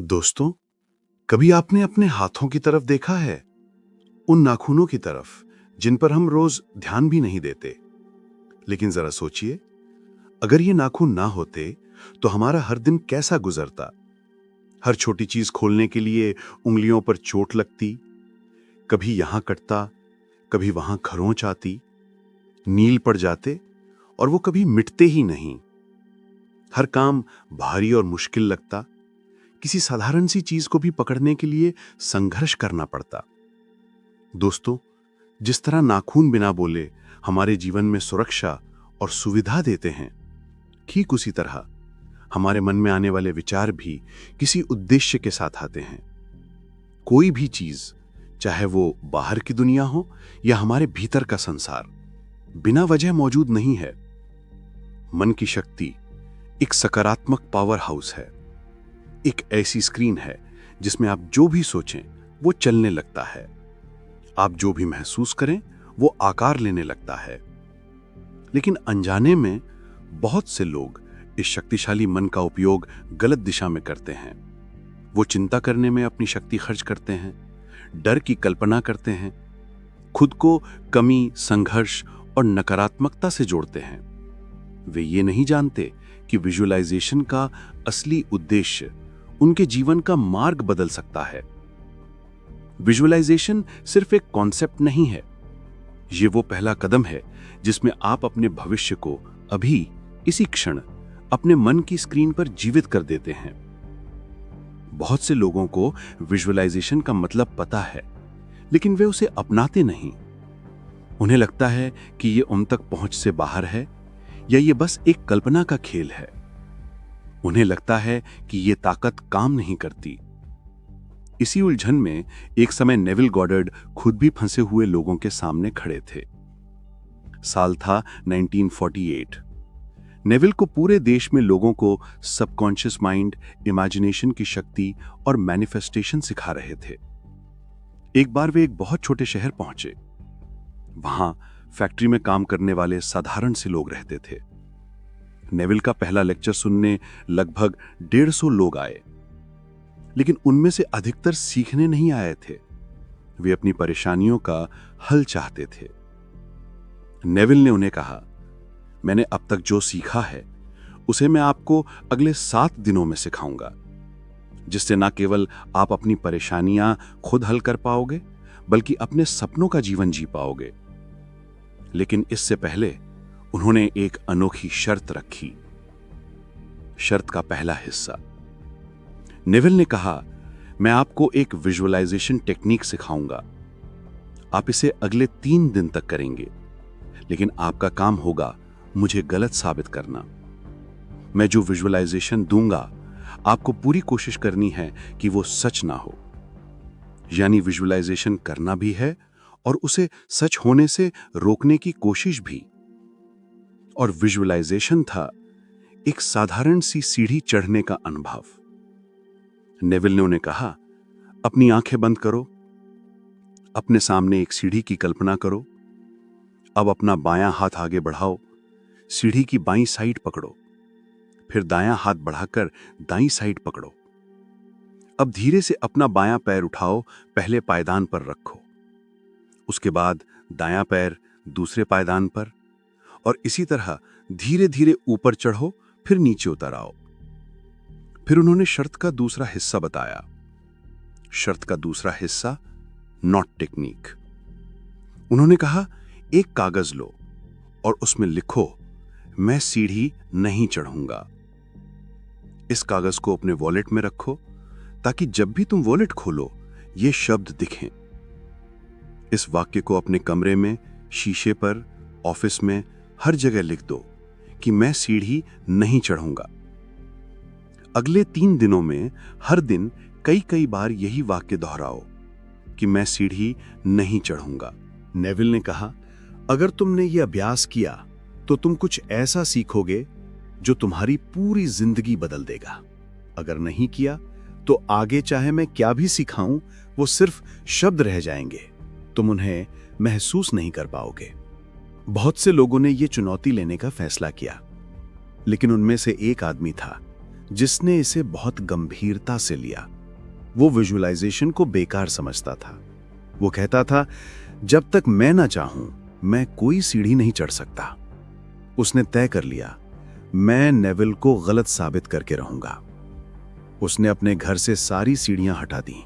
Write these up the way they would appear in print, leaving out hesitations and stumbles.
दोस्तों, कभी आपने अपने हाथों की तरफ देखा है? उन नाखूनों की तरफ जिन पर हम रोज ध्यान भी नहीं देते। लेकिन जरा सोचिए, अगर ये नाखून ना होते तो हमारा हर दिन कैसा गुजरता। हर छोटी चीज खोलने के लिए उंगलियों पर चोट लगती, कभी यहां कटता, कभी वहां खरोंच आती, नील पड़ जाते और वो कभी मिटते ही नहीं। हर काम भारी और मुश्किल लगता, किसी साधारण सी चीज को भी पकड़ने के लिए संघर्ष करना पड़ता। दोस्तों, जिस तरह नाखून बिना बोले हमारे जीवन में सुरक्षा और सुविधा देते हैं, ठीक उसी तरह हमारे मन में आने वाले विचार भी किसी उद्देश्य के साथ आते हैं। कोई भी चीज, चाहे वो बाहर की दुनिया हो या हमारे भीतर का संसार, बिना वजह मौजूद नहीं है। मन की शक्ति एक सकारात्मक पावर हाउस है, एक ऐसी स्क्रीन है जिसमें आप जो भी सोचें वो चलने लगता है। आप जो भी महसूस करें वो आकार लेने लगता है। लेकिन अनजाने में बहुत से लोग इस शक्तिशाली मन का उपयोग गलत दिशा में करते हैं। वो चिंता करने में अपनी शक्ति खर्च करते हैं, डर की कल्पना करते हैं, खुद को कमी, संघर्ष और नकारात्मकता से जोड़ते हैं। वे ये नहीं जानते कि विजुअलाइजेशन का असली उद्देश्य उनके जीवन का मार्ग बदल सकता है। विजुअलाइजेशन सिर्फ एक कॉन्सेप्ट नहीं है, ये वो पहला कदम है जिसमें आप अपने भविष्य को अभी इसी क्षण अपने मन की स्क्रीन पर जीवित कर देते हैं। बहुत से लोगों को विजुअलाइजेशन का मतलब पता है, लेकिन वे उसे अपनाते नहीं। उन्हें लगता है कि ये उन तक पहुंच से बाहर है या ये बस एक कल्पना का खेल है। उन्हें लगता है कि ये ताकत काम नहीं करती। इसी उलझन में एक समय नेविल गॉडर्ड खुद भी फंसे हुए लोगों के सामने खड़े थे। साल था 1948। नेविल को पूरे देश में लोगों को सबकॉन्शियस माइंड, इमेजिनेशन की शक्ति और मैनिफेस्टेशन सिखा रहे थे। एक बार वे एक बहुत छोटे शहर पहुंचे। वहां फैक्ट्री में काम करने वाले साधारण से लोग रहते थे। नेविल का पहला लेक्चर सुनने लगभग 150 लोग आए, लेकिन उनमें से अधिकतर सीखने नहीं आए थे। वे अपनी परेशानियों का हल चाहते थे। नेविल ने उन्हें कहा, मैंने अब तक जो सीखा है उसे मैं आपको अगले 7 दिनों में सिखाऊंगा, जिससे न केवल आप अपनी परेशानियां खुद हल कर पाओगे, बल्कि अपने सपनों का जीवन जी पाओगे। लेकिन इससे पहले उन्होंने एक अनोखी शर्त रखी। शर्त का पहला हिस्सा, नेविल ने कहा, मैं आपको एक विजुअलाइजेशन टेक्निक सिखाऊंगा। आप इसे अगले 3 दिन तक करेंगे, लेकिन आपका काम होगा मुझे गलत साबित करना। मैं जो विजुअलाइजेशन दूंगा, आपको पूरी कोशिश करनी है कि वो सच ना हो। यानी विजुअलाइजेशन करना भी है और उसे सच होने से रोकने की कोशिश भी। और विजुअलाइजेशन था एक साधारण सी सीढ़ी चढ़ने का अनुभव। नेविल ने उन्हें कहा, अपनी आंखें बंद करो, अपने सामने एक सीढ़ी की कल्पना करो। अब अपना बायां हाथ आगे बढ़ाओ, सीढ़ी की बाईं साइड पकड़ो, फिर दायां हाथ बढ़ाकर दाईं साइड पकड़ो। अब धीरे से अपना बायां पैर उठाओ, पहले पायदान पर रखो, उसके बाद दायां पैर दूसरे पायदान पर, और इसी तरह धीरे धीरे ऊपर चढ़ो, फिर नीचे उतर आओ। फिर उन्होंने शर्त का दूसरा हिस्सा बताया। शर्त का दूसरा हिस्सा, नॉट टेक्निक। उन्होंने कहा, एक कागज लो और उसमें लिखो, मैं सीढ़ी नहीं चढ़ूंगा। इस कागज को अपने वॉलेट में रखो, ताकि जब भी तुम वॉलेट खोलो ये शब्द दिखें। इस वाक्य को अपने कमरे में, शीशे पर, ऑफिस में, हर जगह लिख दो कि मैं सीढ़ी नहीं चढ़ूंगा। अगले 3 दिनों में हर दिन कई कई बार यही वाक्य दोहराओ कि मैं सीढ़ी नहीं चढ़ूंगा। नेविल ने कहा, अगर तुमने यह अभ्यास किया तो तुम कुछ ऐसा सीखोगे जो तुम्हारी पूरी जिंदगी बदल देगा। अगर नहीं किया तो आगे चाहे मैं क्या भी सिखाऊं, वो सिर्फ शब्द रह जाएंगे, तुम उन्हें महसूस नहीं कर पाओगे। बहुत से लोगों ने यह चुनौती लेने का फैसला किया, लेकिन उनमें से एक आदमी था जिसने इसे बहुत गंभीरता से लिया वो विजुअलाइजेशन को बेकार समझता था। वो कहता था, जब तक मैं ना चाहूं मैं कोई सीढ़ी नहीं चढ़ सकता। उसने तय कर लिया, मैं नेविल को गलत साबित करके रहूंगा। उसने अपने घर से सारी सीढ़ियां हटा दी,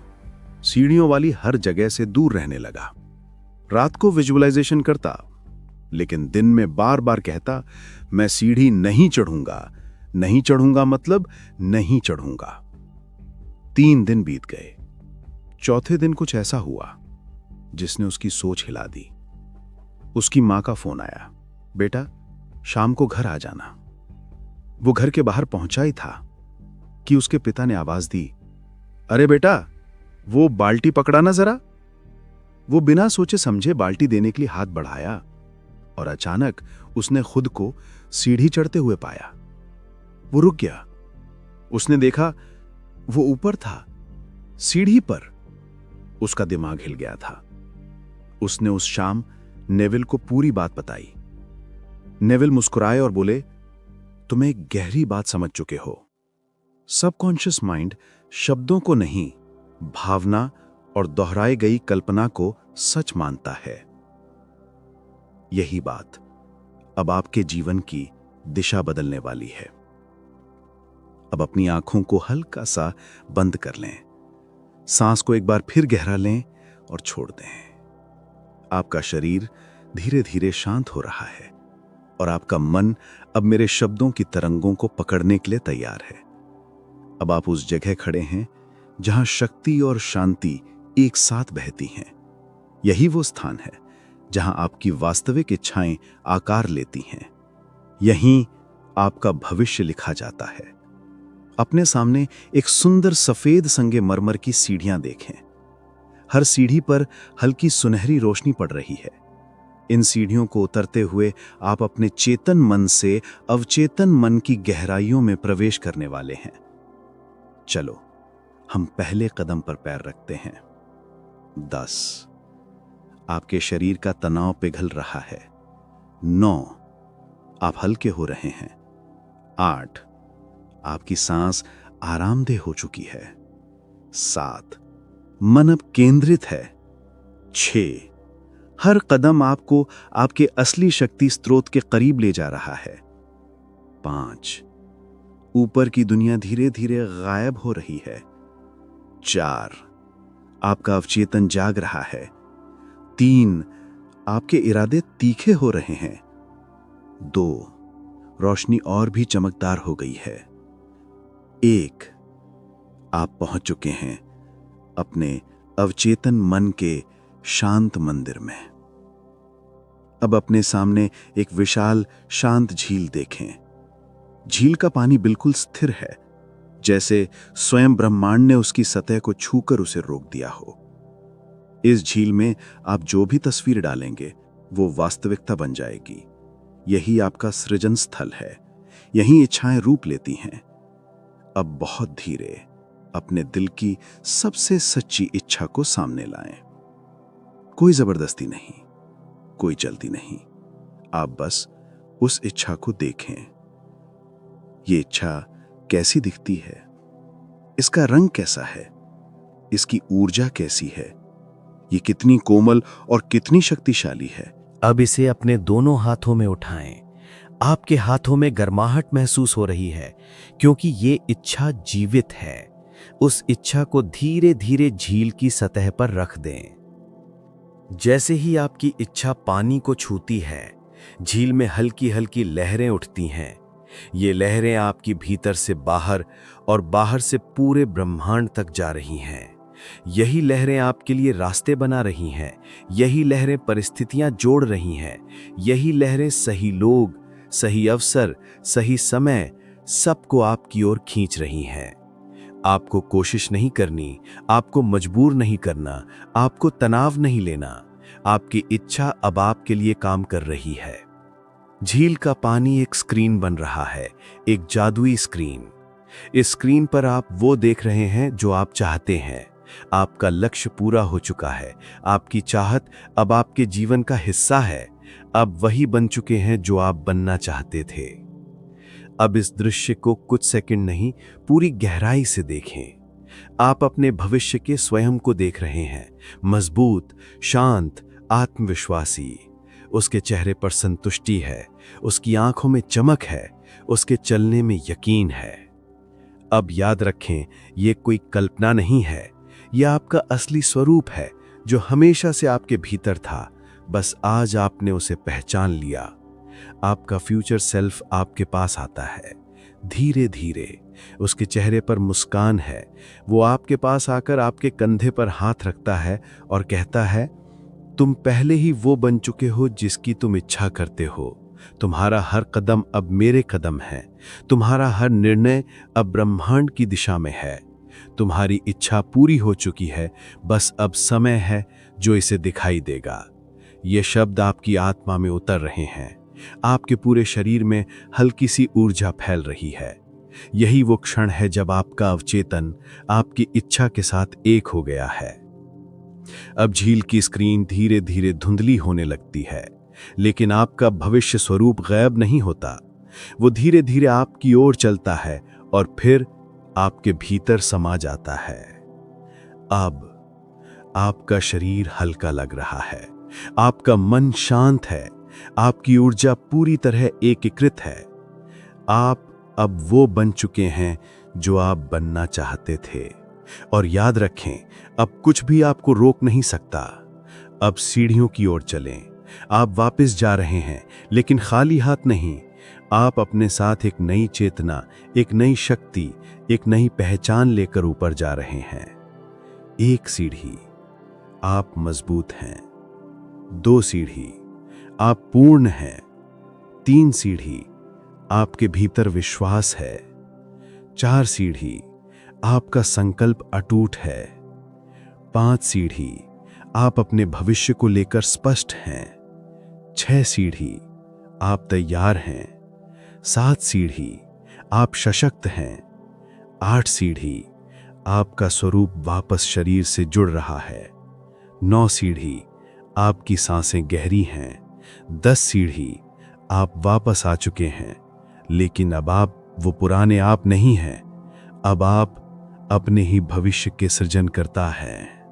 सीढ़ियों वाली हर जगह से दूर रहने लगा। रात को विजुअलाइजेशन करता, लेकिन दिन में बार बार कहता, मैं सीढ़ी नहीं चढ़ूंगा, नहीं चढ़ूंगा मतलब नहीं चढ़ूंगा। 3 दिन बीत गए। चौथे दिन कुछ ऐसा हुआ जिसने उसकी सोच हिला दी। उसकी मां का फोन आया, बेटा शाम को घर आ जाना। वो घर के बाहर पहुंचा ही था कि उसके पिता ने आवाज दी, अरे बेटा वो बाल्टी पकड़ा ना जरा। वो बिना सोचे समझे बाल्टी देने के लिए हाथ बढ़ाया और अचानक उसने खुद को सीढ़ी चढ़ते हुए पाया। वो रुक गया। उसने देखा वो ऊपर था, सीढ़ी पर। उसका दिमाग हिल गया था। उसने उस शाम नेविल को पूरी बात बताई। नेविल मुस्कुराए और बोले, तुम एक गहरी बात समझ चुके हो। सबकॉन्शियस माइंड शब्दों को नहीं, भावना और दोहराई गई कल्पना को सच मानता है। यही बात अब आपके जीवन की दिशा बदलने वाली है। अब अपनी आंखों को हल्का सा बंद कर लें, सांस को एक बार फिर गहरा लें और छोड़ दें। आपका शरीर धीरे धीरे शांत हो रहा है और आपका मन अब मेरे शब्दों की तरंगों को पकड़ने के लिए तैयार है। अब आप उस जगह खड़े हैं जहां शक्ति और शांति एक साथ बहती हैं। यही वो स्थान है जहां आपकी वास्तविक इच्छाएं आकार लेती हैं। यहीं आपका भविष्य लिखा जाता है। अपने सामने एक सुंदर सफेद संगमरमर की सीढ़ियां देखें। हर सीढ़ी पर हल्की सुनहरी रोशनी पड़ रही है। इन सीढ़ियों को उतरते हुए आप अपने चेतन मन से अवचेतन मन की गहराइयों में प्रवेश करने वाले हैं। चलो हम पहले कदम पर पैर रखते हैं। 10, आपके शरीर का तनाव पिघल रहा है। 9, आप हल्के हो रहे हैं। 8, आपकी सांस आरामदेह हो चुकी है। 7, मन अब केंद्रित है। 6, हर कदम आपको आपके असली शक्ति स्रोत के करीब ले जा रहा है। 5, ऊपर की दुनिया धीरे धीरे गायब हो रही है। 4, आपका अवचेतन जाग रहा है। 3, आपके इरादे तीखे हो रहे हैं। 2, रोशनी और भी चमकदार हो गई है। 1, आप पहुंच चुके हैं अपने अवचेतन मन के शांत मंदिर में। अब अपने सामने एक विशाल शांत झील देखें। झील का पानी बिल्कुल स्थिर है, जैसे स्वयं ब्रह्मांड ने उसकी सतह को छूकर उसे रोक दिया हो। इस झील में आप जो भी तस्वीर डालेंगे वो वास्तविकता बन जाएगी। यही आपका सृजन स्थल है। यही इच्छाएं रूप लेती हैं। अब बहुत धीरे अपने दिल की सबसे सच्ची इच्छा को सामने लाएं। कोई जबरदस्ती नहीं, कोई जल्दी नहीं। आप बस उस इच्छा को देखें। ये इच्छा कैसी दिखती है? इसका रंग कैसा है? इसकी ऊर्जा कैसी है? ये कितनी कोमल और कितनी शक्तिशाली है? अब इसे अपने दोनों हाथों में उठाएं। आपके हाथों में गर्माहट महसूस हो रही है, क्योंकि ये इच्छा जीवित है। उस इच्छा को धीरे धीरे झील की सतह पर रख दें। जैसे ही आपकी इच्छा पानी को छूती है, झील में हल्की हल्की लहरें उठती हैं। ये लहरें आपकी भीतर से बाहर और बाहर से पूरे ब्रह्मांड तक जा रही हैं। यही लहरें आपके लिए रास्ते बना रही हैं। यही लहरें परिस्थितियां जोड़ रही हैं। यही लहरें सही लोग, सही अवसर, सही समय सबको आपकी ओर खींच रही हैं। आपको कोशिश नहीं करनी, आपको मजबूर नहीं करना, आपको तनाव नहीं लेना। आपकी इच्छा अब आपके लिए काम कर रही है। झील का पानी एक स्क्रीन बन रहा है, एक जादुई स्क्रीन। इस स्क्रीन पर आप वो देख रहे हैं जो आप चाहते हैं। आपका लक्ष्य पूरा हो चुका है। आपकी चाहत अब आपके जीवन का हिस्सा है। अब वही बन चुके हैं जो आप बनना चाहते थे। अब इस दृश्य को कुछ सेकंड नहीं, पूरी गहराई से देखें। आप अपने भविष्य के स्वयं को देख रहे हैं, मजबूत, शांत, आत्मविश्वासी। उसके चेहरे पर संतुष्टि है, उसकी आंखों में चमक है, उसके चलने में यकीन है। अब याद रखें, ये कोई कल्पना नहीं है, यह आपका असली स्वरूप है जो हमेशा से आपके भीतर था, बस आज आपने उसे पहचान लिया। आपका फ्यूचर सेल्फ आपके पास आता है धीरे धीरे। उसके चेहरे पर मुस्कान है। वो आपके पास आकर आपके कंधे पर हाथ रखता है और कहता है, तुम पहले ही वो बन चुके हो जिसकी तुम इच्छा करते हो। तुम्हारा हर कदम अब मेरे कदम है। तुम्हारा हर निर्णय अब ब्रह्मांड की दिशा में है। तुम्हारी इच्छा पूरी हो चुकी है, बस अब समय है जो इसे दिखाई देगा। ये शब्द आपकी आत्मा में उतर रहे हैं। आपके पूरे शरीर में हल्की सी ऊर्जा फैल रही है। यही वो क्षण है जब आपका अवचेतन आपकी इच्छा के साथ एक हो गया है। अब झील की स्क्रीन धीरे धीरे धुंधली होने लगती है, लेकिन आपका भविष्य स्वरूप गायब नहीं होता। वो धीरे धीरे आपकी ओर चलता है और फिर आपके भीतर समा जाता है। अब आपका शरीर हल्का लग रहा है, आपका मन शांत है, आपकी ऊर्जा पूरी तरह एकीकृत है। आप अब वो बन चुके हैं जो आप बनना चाहते थे। और याद रखें, अब कुछ भी आपको रोक नहीं सकता। अब सीढ़ियों की ओर चलें। आप वापस जा रहे हैं, लेकिन खाली हाथ नहीं। आप अपने साथ एक नई चेतना, एक नई शक्ति, एक नई पहचान लेकर ऊपर जा रहे हैं। एक सीढ़ी, आप मजबूत हैं। 2 सीढ़ी, आप पूर्ण हैं। 3 सीढ़ी, आपके भीतर विश्वास है। 4 सीढ़ी, आपका संकल्प अटूट है। 5 सीढ़ी, आप अपने भविष्य को लेकर स्पष्ट हैं। 6 सीढ़ी, आप तैयार हैं। 7 सीढ़ी, आप सशक्त हैं। 8 सीढ़ी, आपका स्वरूप वापस शरीर से जुड़ रहा है। 9 सीढ़ी, आपकी सांसें गहरी हैं। 10 सीढ़ी, आप वापस आ चुके हैं, लेकिन अब आप वो पुराने आप नहीं हैं। अब आप अपने ही भविष्य के सृजनकर्ता हैं।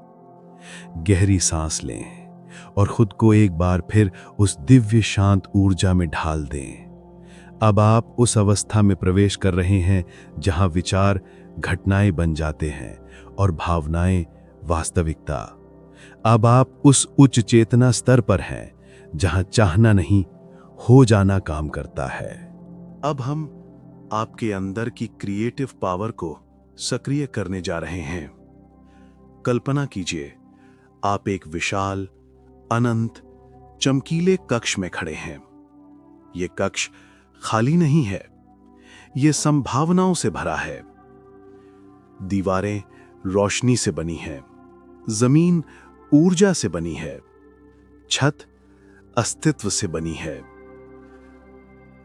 गहरी सांस लें और खुद को एक बार फिर उस दिव्य शांत ऊर्जा में ढाल दें। अब आप उस अवस्था में प्रवेश कर रहे हैं जहां विचार घटनाएं बन जाते हैं और भावनाएं वास्तविकता। अब आप उस उच्च चेतना स्तर पर हैं जहां चाहना नहीं, हो जाना काम करता है। अब हम आपके अंदर की क्रिएटिव पावर को सक्रिय करने जा रहे हैं। कल्पना कीजिए, आप एक विशाल, अनंत, चमकीले कक्ष में खड़े हैं। यह कक्ष खाली नहीं है, यह संभावनाओं से भरा है। दीवारें रोशनी से बनी हैं, जमीन ऊर्जा से बनी है, छत अस्तित्व से बनी है।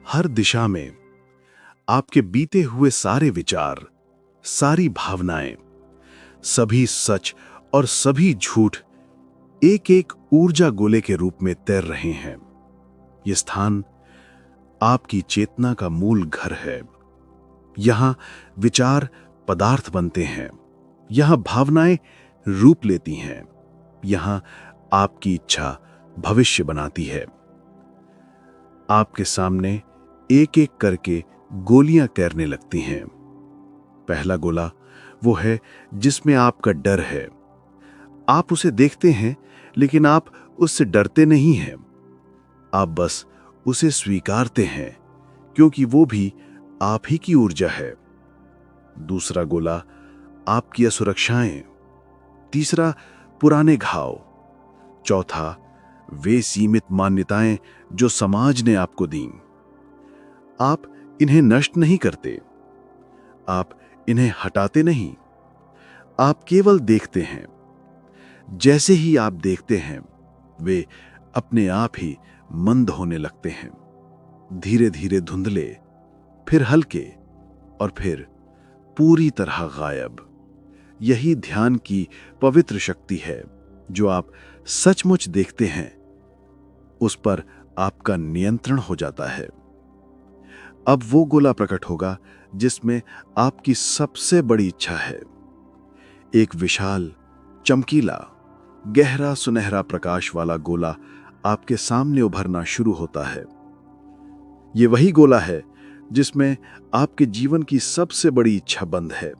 हर दिशा में आपके बीते हुए सारे विचार, सारी भावनाएं, सभी सच और सभी झूठ एक एक ऊर्जा गोले के रूप में तैर रहे हैं। यह स्थान आपकी चेतना का मूल घर है। यहां विचार पदार्थ बनते हैं, यहां भावनाएं रूप लेती हैं, यहां आपकी इच्छा भविष्य बनाती है। आपके सामने एक एक करके गोलियां तैरने लगती हैं। पहला गोला वो है जिसमें आपका डर है। आप उसे देखते हैं, लेकिन आप उससे डरते नहीं हैं। आप बस उसे स्वीकारते हैं, क्योंकि वो भी आप ही की ऊर्जा है। दूसरा गोला आपकी असुरक्षाएं। तीसरा पुराने घाव। चौथा वे सीमित मान्यताएं जो समाज ने आपको दी। आप इन्हें नष्ट नहीं करते, आप इन्हें हटाते नहीं, आप केवल देखते हैं। जैसे ही आप देखते हैं, वे अपने आप ही मंद होने लगते हैं, धीरे धीरे धुंधले, फिर हल्के और फिर पूरी तरह गायब। यही ध्यान की पवित्र शक्ति है। जो आप सचमुच देखते हैं, उस पर आपका नियंत्रण हो जाता है। अब वो गोला प्रकट होगा जिसमें आपकी सबसे बड़ी इच्छा है। एक विशाल, चमकीला, गहरा सुनहरा प्रकाश वाला गोला आपके सामने उभरना शुरू होता है। ये वही गोला है जिसमें आपके जीवन की सबसे बड़ी इच्छा बंद है।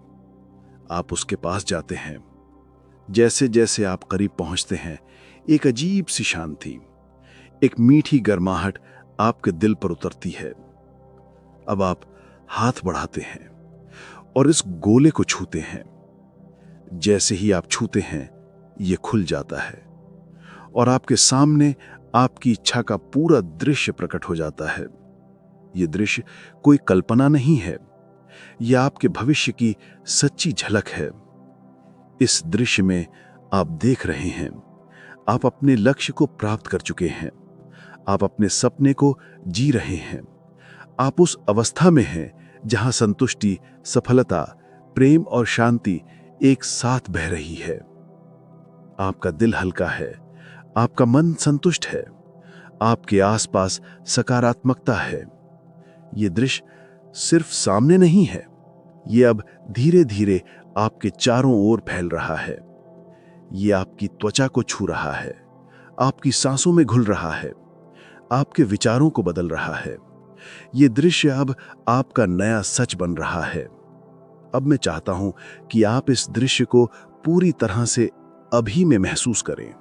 आप उसके पास जाते हैं। जैसे जैसे आप करीब पहुंचते हैं, एक अजीब सी शांति, एक मीठी गर्माहट आपके दिल पर उतरती है। अब आप हाथ बढ़ाते हैं और इस गोले को छूते हैं। जैसे ही आप छूते हैं, ये खुल जाता है और आपके सामने आपकी इच्छा का पूरा दृश्य प्रकट हो जाता है। ये दृश्य कोई कल्पना नहीं है, यह आपके भविष्य की सच्ची झलक है। इस दृश्य में आप देख रहे हैं, आप अपने लक्ष्य को प्राप्त कर चुके हैं। आप अपने सपने को जी रहे हैं। आप उस अवस्था में हैं जहां संतुष्टि, सफलता, प्रेम और शांति एक साथ बह रही है। आपका दिल हल्का है, आपका मन संतुष्ट है, आपके आसपास सकारात्मकता है। ये दृश्य सिर्फ सामने नहीं है, ये अब धीरे धीरे आपके चारों ओर फैल रहा है। ये आपकी त्वचा को छू रहा है, आपकी सांसों में घुल रहा है, आपके विचारों को बदल रहा है। ये दृश्य अब आपका नया सच बन रहा है। अब मैं चाहता हूं कि आप इस दृश्य को पूरी तरह से अभी में महसूस करें।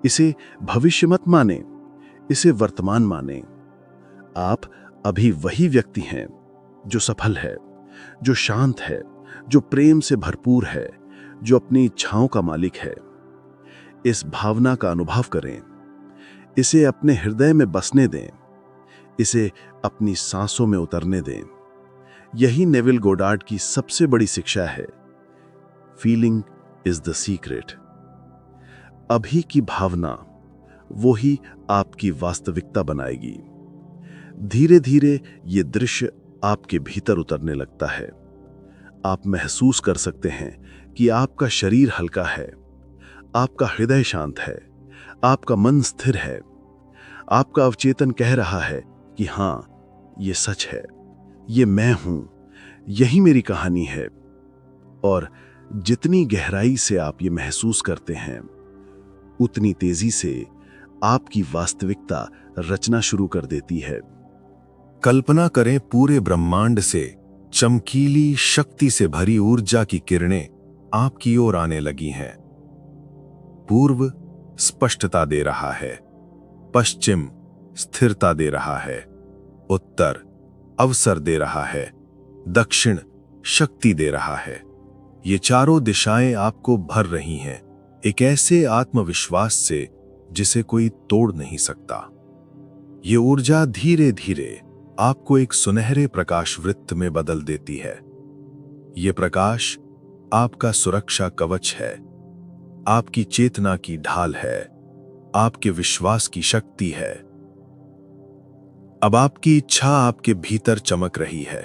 इसे भविष्य मत माने, इसे वर्तमान माने। आप अभी वही व्यक्ति हैं जो सफल है, जो शांत है, जो प्रेम से भरपूर है, जो अपनी इच्छाओं का मालिक है। इस भावना का अनुभव करें, इसे अपने हृदय में बसने दें, इसे अपनी सांसों में उतरने दें। यही नेविल गोडार्ड की सबसे बड़ी शिक्षा है। Feeling is the secret. अभी की भावना वो ही आपकी वास्तविकता बनाएगी। धीरे धीरे ये दृश्य आपके भीतर उतरने लगता है। आप महसूस कर सकते हैं कि आपका शरीर हल्का है, आपका हृदय शांत है, आपका मन स्थिर है। आपका अवचेतन कह रहा है कि हाँ, ये सच है, ये मैं हूं, यही मेरी कहानी है। और जितनी गहराई से आप ये महसूस करते हैं, उतनी तेजी से आपकी वास्तविकता रचना शुरू कर देती है। कल्पना करें, पूरे ब्रह्मांड से चमकीली, शक्ति से भरी ऊर्जा की किरणें आपकी ओर आने लगी हैं। पूर्व स्पष्टता दे रहा है, पश्चिम स्थिरता दे रहा है, उत्तर अवसर दे रहा है, दक्षिण शक्ति दे रहा है। ये चारों दिशाएं आपको भर रही हैं, एक ऐसे आत्मविश्वास से जिसे कोई तोड़ नहीं सकता। ये ऊर्जा धीरे धीरे आपको एक सुनहरे प्रकाश वृत्त में बदल देती है। ये प्रकाश आपका सुरक्षा कवच है, आपकी चेतना की ढाल है, आपके विश्वास की शक्ति है। अब आपकी इच्छा आपके भीतर चमक रही है।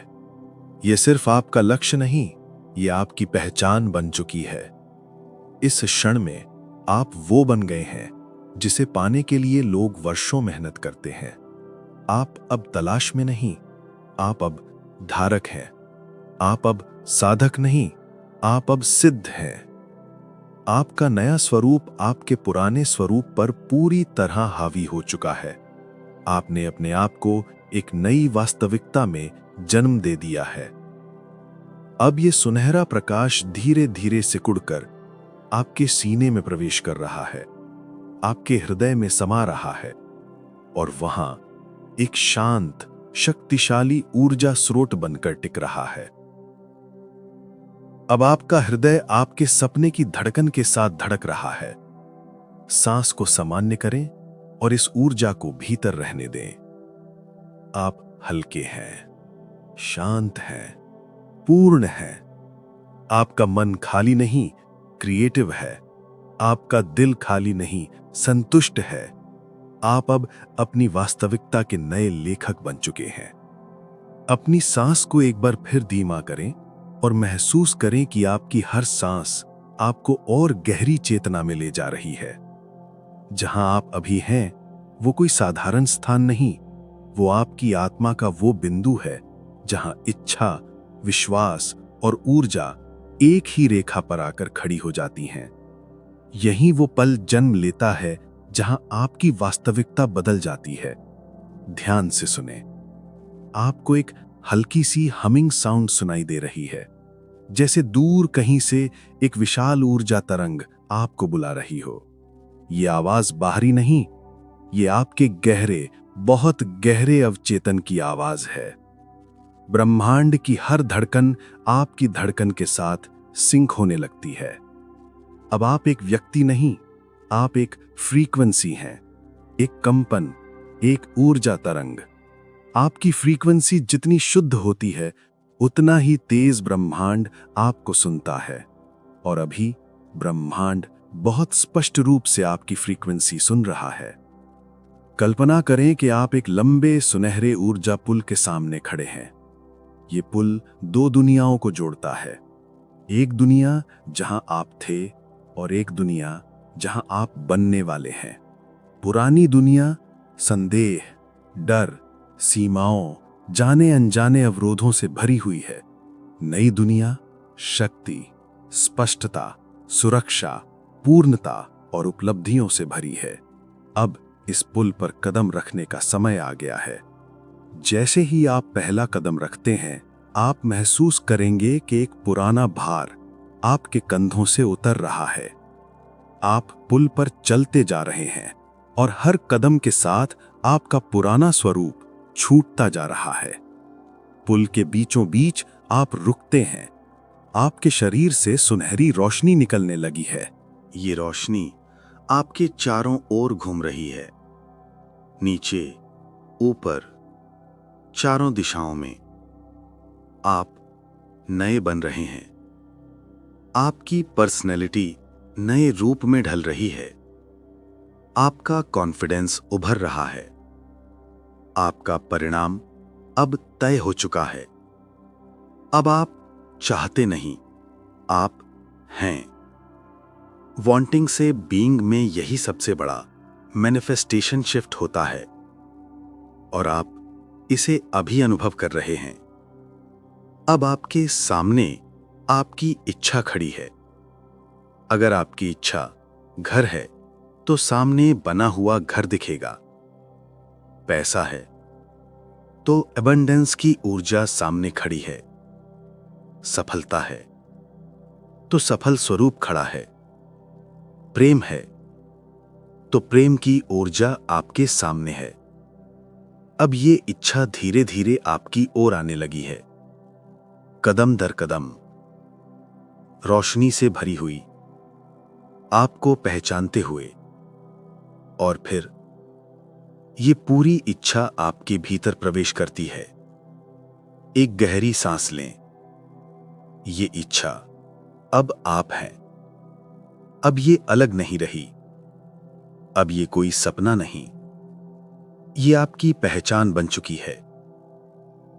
यह सिर्फ आपका लक्ष्य नहीं, यह आपकी पहचान बन चुकी है। इस क्षण में आप वो बन गए हैं जिसे पाने के लिए लोग वर्षों मेहनत करते हैं। आप अब तलाश में नहीं, आप अब धारक हैं। आप अब साधक नहीं, आप अब सिद्ध हैं। आपका नया स्वरूप आपके पुराने स्वरूप पर पूरी तरह हावी हो चुका है। आपने अपने आप को एक नई वास्तविकता में जन्म दे दिया है। अब यह सुनहरा प्रकाश धीरे धीरे सिकुड़कर आपके सीने में प्रवेश कर रहा है, आपके हृदय में समा रहा है और वहां एक शांत, शक्तिशाली ऊर्जा स्रोत बनकर टिक रहा है। अब आपका हृदय आपके सपने की धड़कन के साथ धड़क रहा है। सांस को सामान्य करें और इस ऊर्जा को भीतर रहने दें। आप हल्के हैं, शांत हैं, पूर्ण हैं। आपका मन खाली नहीं, क्रिएटिव है। आपका दिल खाली नहीं, संतुष्ट है। आप अब अपनी वास्तविकता के नए लेखक बन चुके हैं। अपनी सांस को एक बार फिर धीमा करें और महसूस करें कि आपकी हर सांस आपको और गहरी चेतना में ले जा रही है। जहां आप अभी हैं, वो कोई साधारण स्थान नहीं, वो आपकी आत्मा का वो बिंदु है जहां इच्छा, विश्वास और ऊर्जा एक ही रेखा पर आकर खड़ी हो जाती हैं। यही वो पल जन्म लेता है जहां आपकी वास्तविकता बदल जाती है। ध्यान से सुने। आपको एक हल्की सी हमिंग साउंड सुनाई दे रही है, जैसे दूर कहीं से एक विशाल ऊर्जा तरंग आपको बुला रही हो। ये आवाज बाहरी नहीं, ये आपके गहरे, बहुत गहरे अवचेतन की आवाज है। ब्रह्मांड की हर धड़कन आपकी धड़कन के साथ सिंक होने लगती है। अब आप एक व्यक्ति नहीं, आप एक फ्रीक्वेंसी हैं, एक कंपन, एक ऊर्जा तरंग। आपकी फ्रीक्वेंसी जितनी शुद्ध होती है, उतना ही तेज ब्रह्मांड आपको सुनता है। और अभी ब्रह्मांड बहुत स्पष्ट रूप से आपकी फ्रीक्वेंसी सुन रहा है। कल्पना करें कि आप एक लंबे सुनहरे ऊर्जा पुल के सामने खड़े हैं। ये पुल दो दुनियाओं को जोड़ता है, एक दुनिया जहां आप थे और एक दुनिया जहां आप बनने वाले हैं। पुरानी दुनिया संदेह, डर, सीमाओं, जाने अनजाने अवरोधों से भरी हुई है। नई दुनिया शक्ति, स्पष्टता, सुरक्षा, पूर्णता और उपलब्धियों से भरी है। अब इस पुल पर कदम रखने का समय आ गया है। जैसे ही आप पहला कदम रखते हैं, आप महसूस करेंगे कि एक पुराना भार आपके कंधों से उतर रहा है। आप पुल पर चलते जा रहे हैं और हर कदम के साथ आपका पुराना स्वरूप छूटता जा रहा है। पुल के बीचों बीच आप रुकते हैं। आपके शरीर से सुनहरी रोशनी निकलने लगी है। ये रोशनी आपके चारों ओर घूम रही है, नीचे, ऊपर, चारों दिशाओं में। आप नए बन रहे हैं। आपकी पर्सनैलिटी नए रूप में ढल रही है। आपका कॉन्फिडेंस उभर रहा है। आपका परिणाम अब तय हो चुका है। अब आप चाहते नहीं, आप हैं। वांटिंग से बीइंग में यही सबसे बड़ा मैनिफेस्टेशन शिफ्ट होता है और आप इसे अभी अनुभव कर रहे हैं। अब आपके सामने आपकी इच्छा खड़ी है। अगर आपकी इच्छा घर है तो सामने बना हुआ घर दिखेगा। पैसा है तो एबंडेंस की ऊर्जा सामने खड़ी है। सफलता है तो सफल स्वरूप खड़ा है। प्रेम है तो प्रेम की ऊर्जा आपके सामने है। अब ये इच्छा धीरे धीरे आपकी ओर आने लगी है, कदम दर कदम, रोशनी से भरी हुई, आपको पहचानते हुए। और फिर ये पूरी इच्छा आपके भीतर प्रवेश करती है। एक गहरी सांस लें। ये इच्छा अब आप हैं। अब ये अलग नहीं रही। अब ये कोई सपना नहीं, ये आपकी पहचान बन चुकी है।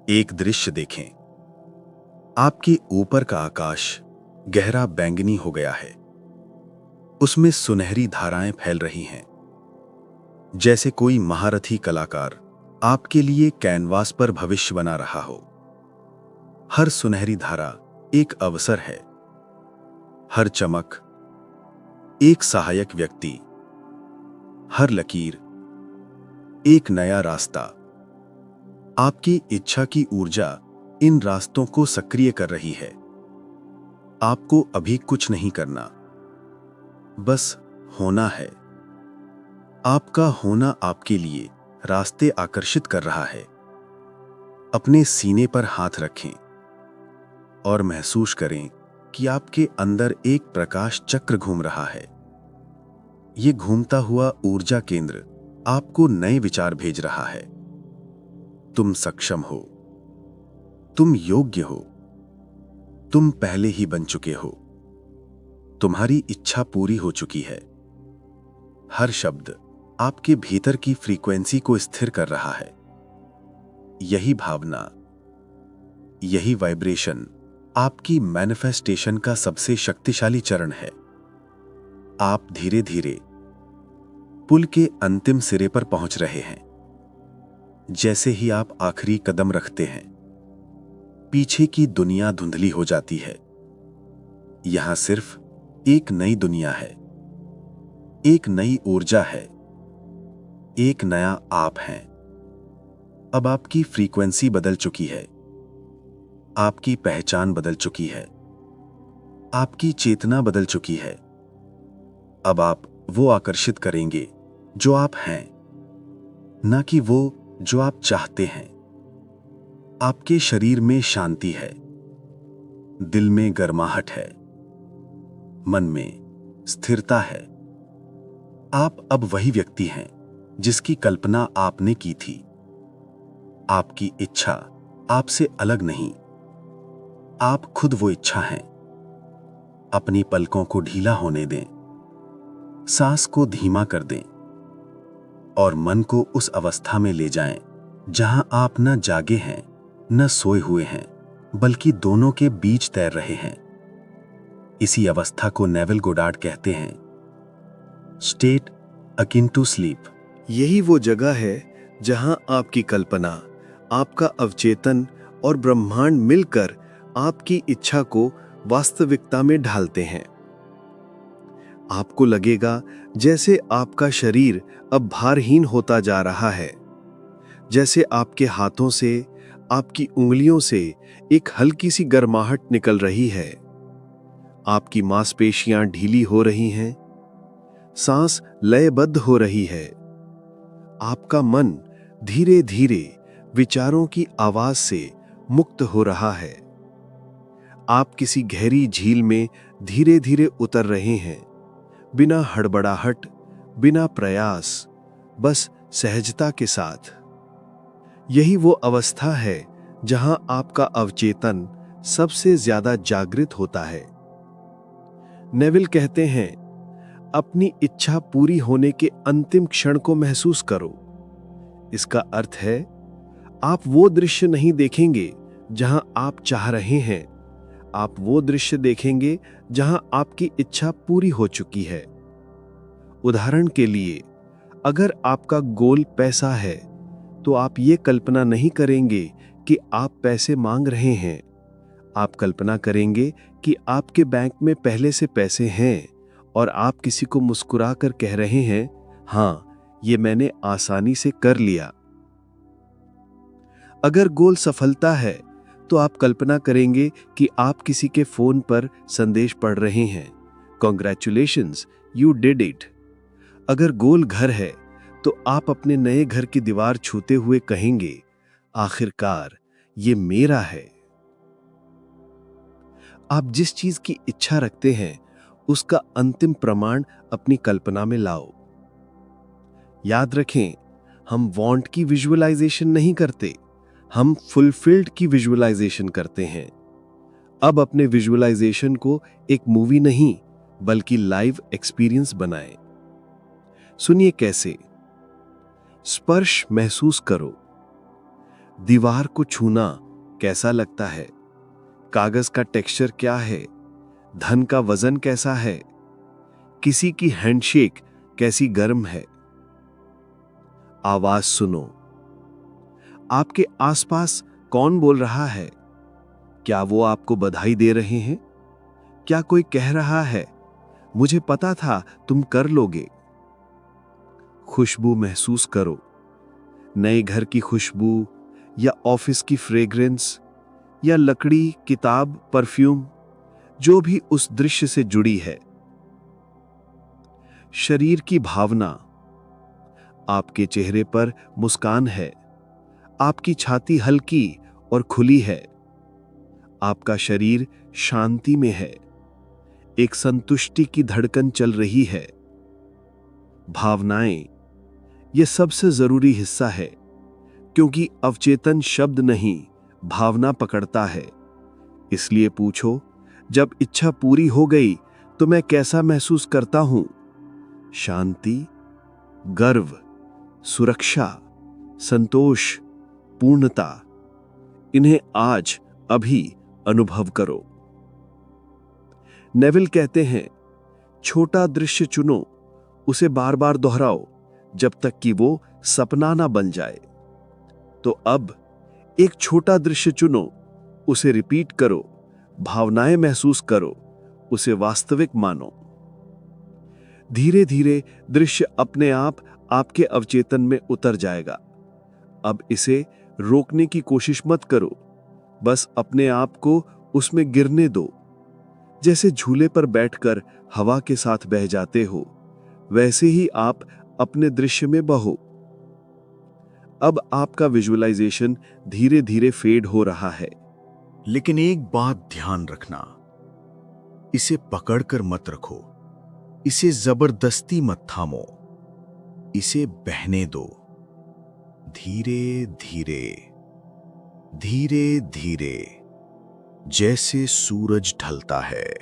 एक दृश्य देखें। आपके ऊपर का आकाश गहरा बैंगनी हो गया है। उसमें सुनहरी धाराएं फैल रही हैं, जैसे कोई महारथी कलाकार आपके लिए कैनवास पर भविष्य बना रहा हो। हर सुनहरी धारा एक अवसर है, हर चमक एक सहायक व्यक्ति, हर लकीर एक नया रास्ता। आपकी इच्छा की ऊर्जा इन रास्तों को सक्रिय कर रही है। आपको अभी कुछ नहीं करना, बस होना है। आपका होना आपके लिए रास्ते आकर्षित कर रहा है। अपने सीने पर हाथ रखें और महसूस करें कि आपके अंदर एक प्रकाश चक्र घूम रहा है। ये घूमता हुआ ऊर्जा केंद्र आपको नए विचार भेज रहा है। तुम सक्षम हो, तुम योग्य हो, तुम पहले ही बन चुके हो, तुम्हारी इच्छा पूरी हो चुकी है। हर शब्द आपके भीतर की फ्रीक्वेंसी को स्थिर कर रहा है। यही भावना, यही वाइब्रेशन आपकी मैनिफेस्टेशन का सबसे शक्तिशाली चरण है। आप धीरे धीरे पुल के अंतिम सिरे पर पहुंच रहे हैं। जैसे ही आप आखिरी कदम रखते हैं, पीछे की दुनिया धुंधली हो जाती है। यहां सिर्फ एक नई दुनिया है, एक नई ऊर्जा है, एक नया आप है। अब आपकी फ्रीक्वेंसी बदल चुकी है, आपकी पहचान बदल चुकी है, आपकी चेतना बदल चुकी है। अब आप वो आकर्षित करेंगे जो आप हैं, ना कि वो जो आप चाहते हैं। आपके शरीर में शांति है, दिल में गर्माहट है, मन में स्थिरता है। आप अब वही व्यक्ति हैं जिसकी कल्पना आपने की थी। आपकी इच्छा आपसे अलग नहीं, आप खुद वो इच्छा हैं। अपनी पलकों को ढीला होने दें, सांस को धीमा कर दें और मन को उस अवस्था में ले जाएं जहां आप न जागे हैं न सोए हुए हैं, बल्कि दोनों के बीच तैर रहे हैं। इसी अवस्था को नेविल गोडार्ड कहते हैं स्टेट अकिन टू स्लीप। यही वो जगह है जहां आपकी कल्पना, आपका अवचेतन और ब्रह्मांड मिलकर आपकी इच्छा को वास्तविकता में ढालते हैं। आपको लगेगा जैसे आपका शरीर अब भारहीन होता जा रहा है, जैसे आपके हाथों से, आपकी उंगलियों से एक हल्की सी गर्माहट निकल रही है। आपकी मांसपेशियां ढीली हो रही हैं, सांस लयबद्ध हो रही है। आपका मन धीरे धीरे विचारों की आवाज से मुक्त हो रहा है। आप किसी गहरी झील में धीरे धीरे उतर रहे हैं, बिना हड़बड़ाहट, बिना प्रयास, बस सहजता के साथ। यही वो अवस्था है जहां आपका अवचेतन सबसे ज्यादा जागृत होता है। नेविल कहते हैं, अपनी इच्छा पूरी होने के अंतिम क्षण को महसूस करो। इसका अर्थ है, आप वो दृश्य नहीं देखेंगे जहां आप चाह रहे हैं, आप वो दृश्य देखेंगे जहां आपकी इच्छा पूरी हो चुकी है। उदाहरण के लिए, अगर आपका गोल पैसा है, तो आप ये कल्पना नहीं करेंगे कि आप पैसे मांग रहे हैं। आप कल्पना करेंगे कि आपके बैंक में पहले से पैसे हैं और आप किसी को मुस्कुरा कर कह रहे हैं, हाँ, ये मैंने आसानी से कर लिया। अगर गोल सफलता है, तो आप कल्पना करेंगे कि आप किसी के फोन पर संदेश पढ़ रहे हैं, कॉन्ग्रेचुलेशंस, यू डिड इट। अगर गोल घर है, तो आप अपने नए घर की दीवार छूते हुए कहेंगे, आखिरकार ये मेरा है। आप जिस चीज की इच्छा रखते हैं, उसका अंतिम प्रमाण अपनी कल्पना में लाओ। याद रखें, हम वांट की विजुअलाइजेशन नहीं करते, हम फुलफिल्ड की विजुअलाइजेशन करते हैं। अब अपने विजुअलाइजेशन को एक मूवी नहीं, बल्कि लाइव एक्सपीरियंस बनाएं। सुनिए कैसे। स्पर्श महसूस करो। दीवार को छूना कैसा लगता है? कागज का टेक्सचर क्या है? धन का वजन कैसा है? किसी की हैंडशेक कैसी गर्म है? आवाज सुनो। आपके आसपास कौन बोल रहा है? क्या वो आपको बधाई दे रहे हैं? क्या कोई कह रहा है, मुझे पता था तुम कर लोगे? खुशबू महसूस करो। नए घर की खुशबू, या ऑफिस की फ्रेग्रेंस, या लकड़ी, किताब, परफ्यूम, जो भी उस दृश्य से जुड़ी है। शरीर की भावना। आपके चेहरे पर मुस्कान है, आपकी छाती हल्की और खुली है, आपका शरीर शांति में है, एक संतुष्टि की धड़कन चल रही है। भावनाएं, यह सबसे जरूरी हिस्सा है, क्योंकि अवचेतन शब्द नहीं, भावना पकड़ता है। इसलिए पूछो, जब इच्छा पूरी हो गई तो मैं कैसा महसूस करता हूं? शांति, गर्व, सुरक्षा, संतोष, पूर्णता। इन्हें आज, अभी अनुभव करो। नेविल कहते हैं, छोटा दृश्य चुनो, उसे बार बार दोहराओ जब तक कि वो सपना ना बन जाए। तो अब एक छोटा दृश्य चुनो, उसे रिपीट करो, भावनाएं महसूस करो, उसे वास्तविक मानो। धीरे धीरे दृश्य अपने आप आपके अवचेतन में उतर जाएगा। अब इसे रोकने की कोशिश मत करो, बस अपने आप को उसमें गिरने दो। जैसे झूले पर बैठकर हवा के साथ बह जाते हो, वैसे ही आप अपने दृश्य में बहो। अब आपका विजुअलाइजेशन धीरे धीरे फेड हो रहा है। लेकिन एक बात ध्यान रखना, इसे पकड़कर मत रखो, इसे जबरदस्ती मत थामो, इसे बहने दो। धीरे धीरे, धीरे धीरे, जैसे सूरज ढलता है।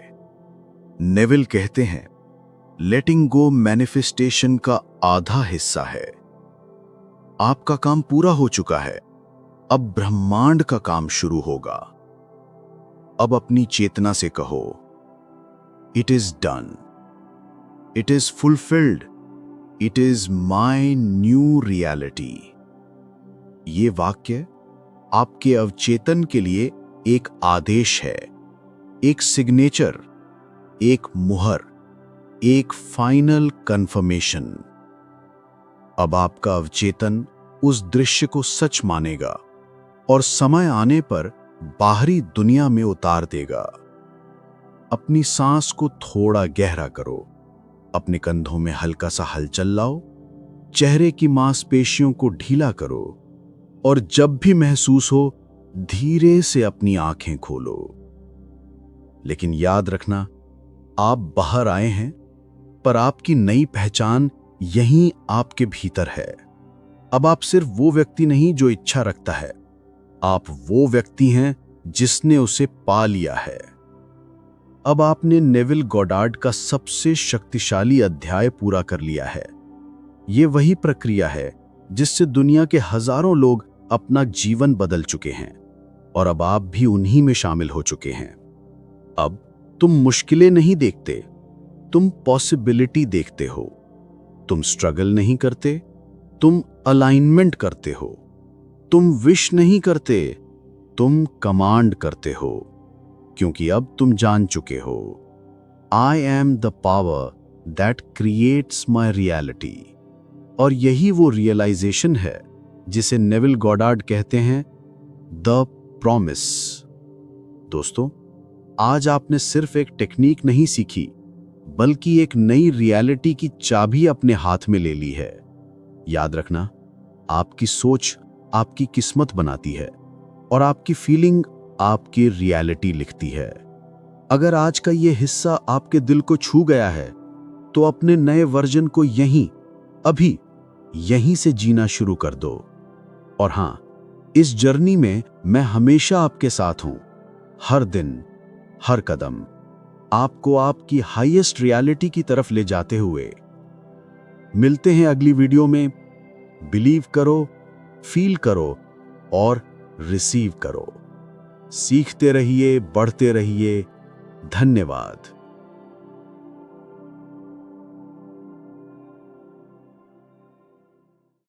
नेविल कहते हैं, लेटिंग गो मैनिफेस्टेशन का आधा हिस्सा है। आपका काम पूरा हो चुका है, अब ब्रह्मांड का काम शुरू होगा। अब अपनी चेतना से कहो, it is done, it is fulfilled, it is my new reality. ये वाक्य आपके अवचेतन के लिए एक आदेश है, एक सिग्नेचर, एक मुहर, एक फाइनल कंफर्मेशन। अब आपका अवचेतन उस दृश्य को सच मानेगा और समय आने पर बाहरी दुनिया में उतार देगा। अपनी सांस को थोड़ा गहरा करो, अपने कंधों में हल्का सा हलचल लाओ, चेहरे की मांसपेशियों को ढीला करो और जब भी महसूस हो धीरे से अपनी आंखें खोलो। लेकिन याद रखना, आप बाहर आए हैं, पर आपकी नई पहचान यहीं आपके भीतर है। अब आप सिर्फ वो व्यक्ति नहीं जो इच्छा रखता है, आप वो व्यक्ति हैं जिसने उसे पा लिया है। अब आपने नेविल गॉडार्ड का सबसे शक्तिशाली अध्याय पूरा कर लिया है। ये वही प्रक्रिया है जिससे दुनिया के हजारों लोग अपना जीवन बदल चुके हैं और अब आप भी उन्हीं में शामिल हो चुके हैं। अब तुम मुश्किलें नहीं देखते, तुम पॉसिबिलिटी देखते हो। तुम स्ट्रगल नहीं करते, तुम अलाइनमेंट करते हो। तुम विश नहीं करते, तुम कमांड करते हो, क्योंकि अब तुम जान चुके हो, I am the power that creates my reality. और यही वो रियलाइजेशन है जिसे नेविल गॉडार्ड कहते हैं द प्रॉमिस। दोस्तों, आज आपने सिर्फ एक टेक्निक नहीं सीखी, बल्कि एक नई रियलिटी की चाबी अपने हाथ में ले ली है। याद रखना, आपकी सोच आपकी किस्मत बनाती है और आपकी फीलिंग आपकी रियलिटी लिखती है। अगर आज का ये हिस्सा आपके दिल को छू गया है, तो अपने नए वर्जन को अभी यहीं से जीना शुरू कर दो। और हां, इस जर्नी में मैं हमेशा आपके साथ हूं, हर दिन, हर कदम, आपको आपकी हाईएस्ट रियलिटी की तरफ ले जाते हुए। मिलते हैं अगली वीडियो में। बिलीव करो, फील करो और रिसीव करो। सीखते रहिए, बढ़ते रहिए। धन्यवाद।